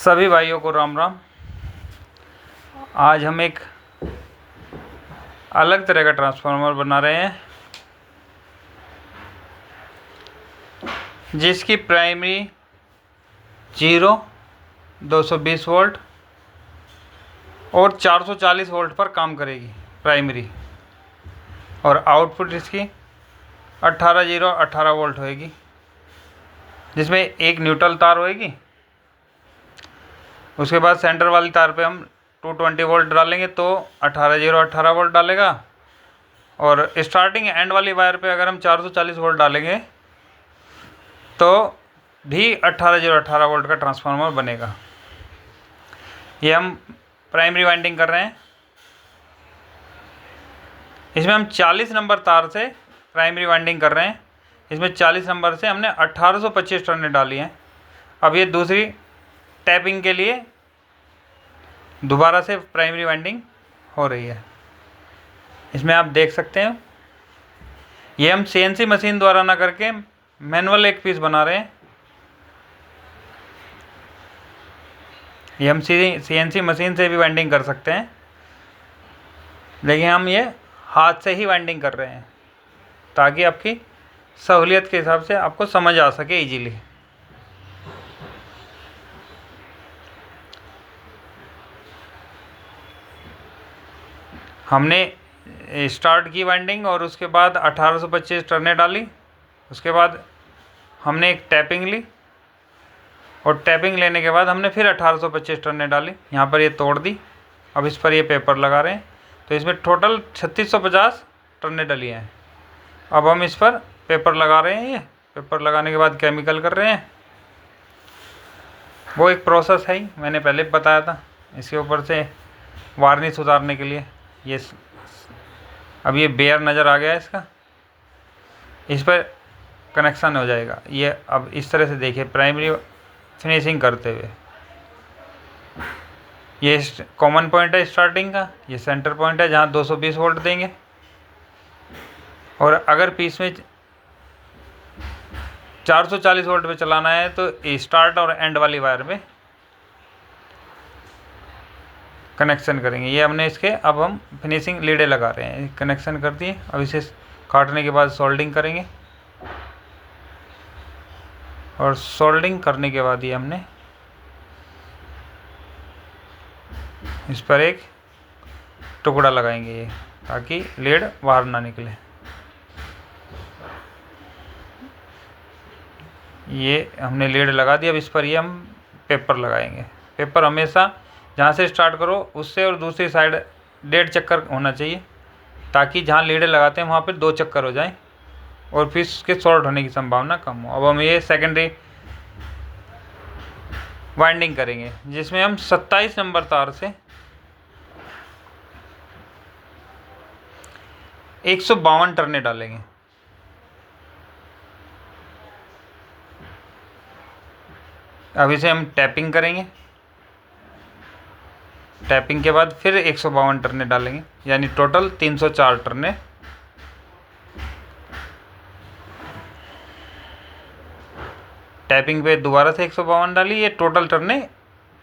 सभी भाइयों को राम राम। आज हम एक अलग तरह का ट्रांसफार्मर बना रहे हैं जिसकी प्राइमरी 220 वोल्ट और 440 वोल्ट पर काम करेगी प्राइमरी, और आउटपुट इसकी 18 वोल्ट होएगी, जिसमें एक न्यूट्रल तार होएगी। उसके बाद सेंटर वाली तार पे हम 220 वोल्ट डालेंगे तो 18 वोल्ट डालेगा, और स्टार्टिंग एंड वाली वायर पे अगर हम 440 वोल्ट डालेंगे तो भी 18 वोल्ट का ट्रांसफार्मर बनेगा। ये हम प्राइमरी वाइंडिंग कर रहे हैं। इसमें हम 40 नंबर तार से प्राइमरी वाइंडिंग कर रहे हैं। इसमें 40 नंबर से हमने 1825 टर्नें डाली हैं। अब ये दूसरी टैपिंग के लिए दोबारा से प्राइमरी वाइंडिंग हो रही है। इसमें आप देख सकते हैं ये हम CNC मशीन द्वारा ना करके मैनुअल एक पीस बना रहे हैं। ये हम CNC मशीन से भी वाइंडिंग कर सकते हैं, लेकिन हम ये हाथ से ही वाइंडिंग कर रहे हैं ताकि आपकी सहूलियत के हिसाब से आपको समझ आ सके इजीली। हमने स्टार्ट की वाइंडिंग और उसके बाद 1825 टर्नें डाली। उसके बाद हमने एक टैपिंग ली और टैपिंग लेने के बाद हमने फिर 1825 टर्नें डाली। यहाँ पर ये तोड़ दी। अब इस पर ये पेपर लगा रहे हैं, तो इसमें टोटल 3650 टर्नें डली हैं। अब हम इस पर पेपर लगा रहे हैं। ये पेपर लगाने के बाद केमिकल कर रहे हैं। वो एक प्रोसेस है ही, मैंने पहले बताया था। इसके ऊपर से वार्निश उतारने के लिए ये अब ये बेयर नज़र आ गया है इसका, इस पर कनेक्शन हो जाएगा। ये अब इस तरह से देखिए प्राइमरी फिनिशिंग करते हुए, ये कॉमन पॉइंट है स्टार्टिंग का, ये सेंटर पॉइंट है जहाँ 220 वोल्ट देंगे। और अगर पीस में 440 वोल्ट पे चलाना है तो स्टार्ट और एंड वाली वायर में कनेक्शन करेंगे। ये हमने इसके अब हम फिनिशिंग लीडें लगा रहे हैं, कनेक्शन कर दिए। अब इसे काटने के बाद सोल्डिंग करेंगे, और सोल्डिंग करने के बाद ये हमने इस पर एक टुकड़ा लगाएंगे ये, ताकि लीड बाहर ना निकले। ये हमने लीड लगा दिया। अब इस पर ये हम पेपर लगाएंगे। पेपर हमेशा जहाँ से स्टार्ट करो उससे और दूसरी साइड 1.5 चक्कर होना चाहिए, ताकि जहाँ लीड लगाते हैं वहाँ पे 2 चक्कर हो जाएं और फिर इसके शॉर्ट होने की संभावना कम हो। अब हम ये सेकेंडरी वाइंडिंग करेंगे, जिसमें हम 27 नंबर तार से 152 टर्नें डालेंगे। अब इसे हम टैपिंग करेंगे। टैपिंग के बाद फिर 152 टर्नें डालेंगे, यानी टोटल 304 टर्नें। टैपिंग पे दोबारा से 152 डाली, ये टोटल टर्नें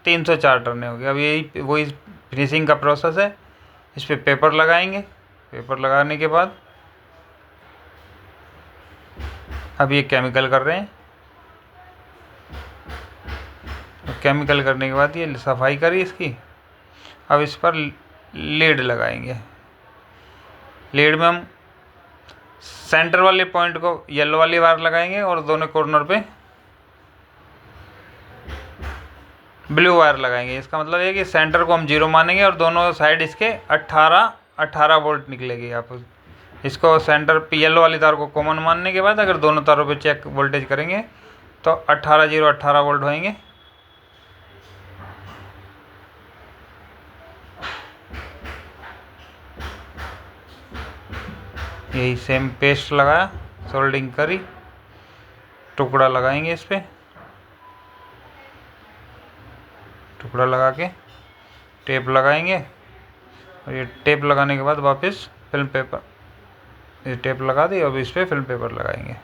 304 टर्नें हो गई। अब यही वही फिनिशिंग का प्रोसेस है। इस पर पेपर लगाएंगे। पेपर लगाने के बाद अब ये केमिकल कर रहे हैं। केमिकल करने के बाद ये सफाई करी इसकी। अब इस पर लीड लगाएंगे। लीड में हम सेंटर वाले पॉइंट को येलो वाली वायर लगाएंगे और दोनों कॉर्नर पे ब्लू वायर लगाएंगे। इसका मतलब है कि सेंटर को हम 0 मानेंगे और दोनों साइड इसके 18 वोल्ट निकलेगी। आप इसको सेंटर पे येलो वाली तार को कॉमन मानने के बाद अगर दोनों तारों पे चेक वोल्टेज करेंगे तो 18 वोल्ट होंगे। यही सेम पेस्ट लगाया, सोल्डिंग करी, टुकड़ा लगाएंगे इस पे। टुकड़ा लगा के टेप लगाएंगे, और ये टेप लगाने के बाद वापस फिल्म पेपर, ये टेप लगा दी। अब इस पे फिल्म पेपर लगाएंगे।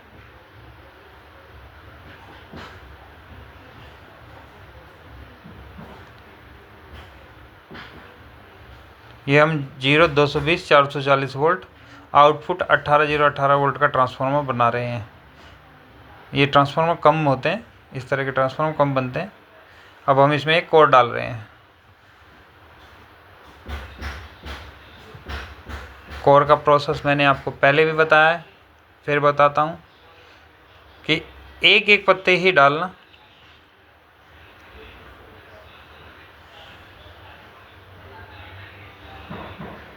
ये हम 0 220 440 वोल्ट आउटपुट 18018 वोल्ट का ट्रांसफार्मर बना रहे हैं। ये ट्रांसफार्मर कम होते हैं, इस तरह के ट्रांसफार्मर कम बनते हैं। अब हम इसमें एक कोर डाल रहे हैं। कोर का प्रोसेस मैंने आपको पहले भी बताया है, फिर बताता हूँ कि एक एक पत्ते ही डालना।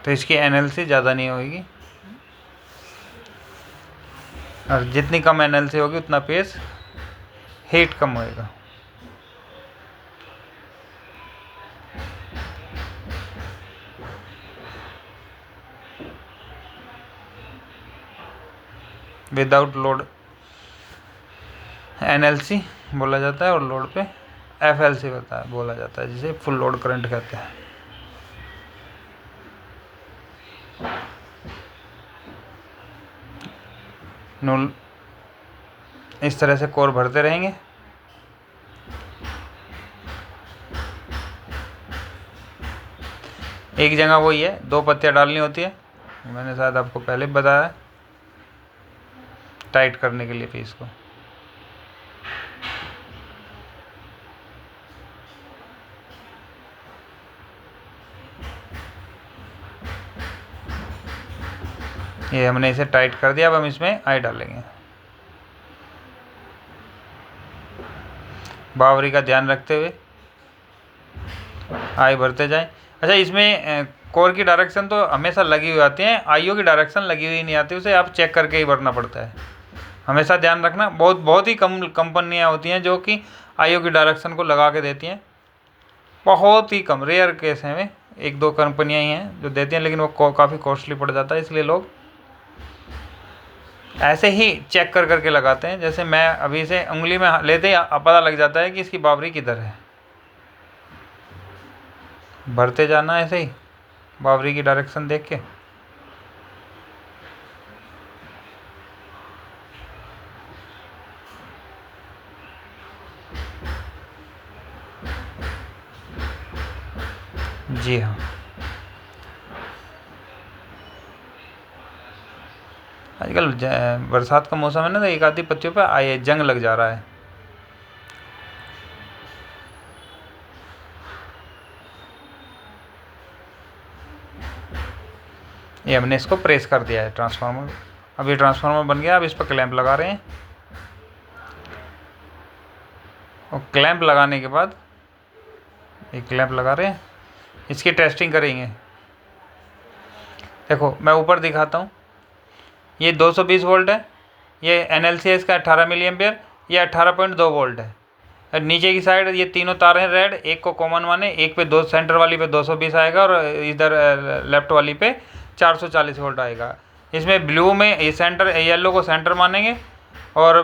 तो इसकी एनएलसी ज़्यादा नहीं होगी, और जितनी कम एनएलसी होगी उतना पेस हीट कम होएगा। विदाउट लोड एनएलसी बोला जाता है, और लोड पे एफएलसी बोला जाता है, जिसे फुल लोड करंट कहते हैं। नूल इस तरह से कोर भरते रहेंगे। एक जगह वही है, 2 पत्तियाँ डालनी होती है, मैंने शायद आपको पहले बताया, टाइट करने के लिए पीस को। ये हमने इसे टाइट कर दिया। अब हम इसमें आई डालेंगे। बावरी का ध्यान रखते हुए आई भरते जाएं। अच्छा, इसमें कोर की डायरेक्शन तो हमेशा लगी हुई आती है, आईओ की डायरेक्शन लगी हुई नहीं आती, उसे आप चेक करके ही भरना पड़ता है। हमेशा ध्यान रखना, बहुत ही कम कंपनियाँ होती हैं जो कि आईओ की डायरेक्शन को लगा के देती हैं। बहुत ही कम, रेयर केस हैं, में 1-2 कंपनियाँ ही हैं जो देती हैं, लेकिन वो काफ़ी कॉस्टली पड़ जाता है, इसलिए लोग ऐसे ही चेक कर करके लगाते हैं। जैसे मैं अभी से उंगली में लेते ही पता लग जाता है कि इसकी बावरी किधर है। भरते जाना ऐसे ही, बावरी की डायरेक्शन देख के। जी हाँ, आजकल बरसात का मौसम है ना, तो एक आधी पत्तियों पे आए जंग लग जा रहा है। ये हमने इसको प्रेस कर दिया है ट्रांसफार्मर। अब ये ट्रांसफार्मर बन गया। अब इस पर क्लैंप लगा रहे हैं, और क्लैंप लगाने के बाद एक क्लैंप लगा रहे हैं, इसकी टेस्टिंग करेंगे। देखो मैं ऊपर दिखाता हूँ, ये 220 वोल्ट है, ये एनएलसी है इसका 18 मिली एम्पियर, ये 18.2 वोल्ट है। और नीचे की साइड ये तीनों तार हैं रेड, एक को कॉमन माने, एक पे दो सेंटर वाली पे 220 आएगा, और इधर लेफ्ट वाली पे 440 वोल्ट आएगा। इसमें ब्लू में ये सेंटर, येलो को सेंटर मानेंगे, और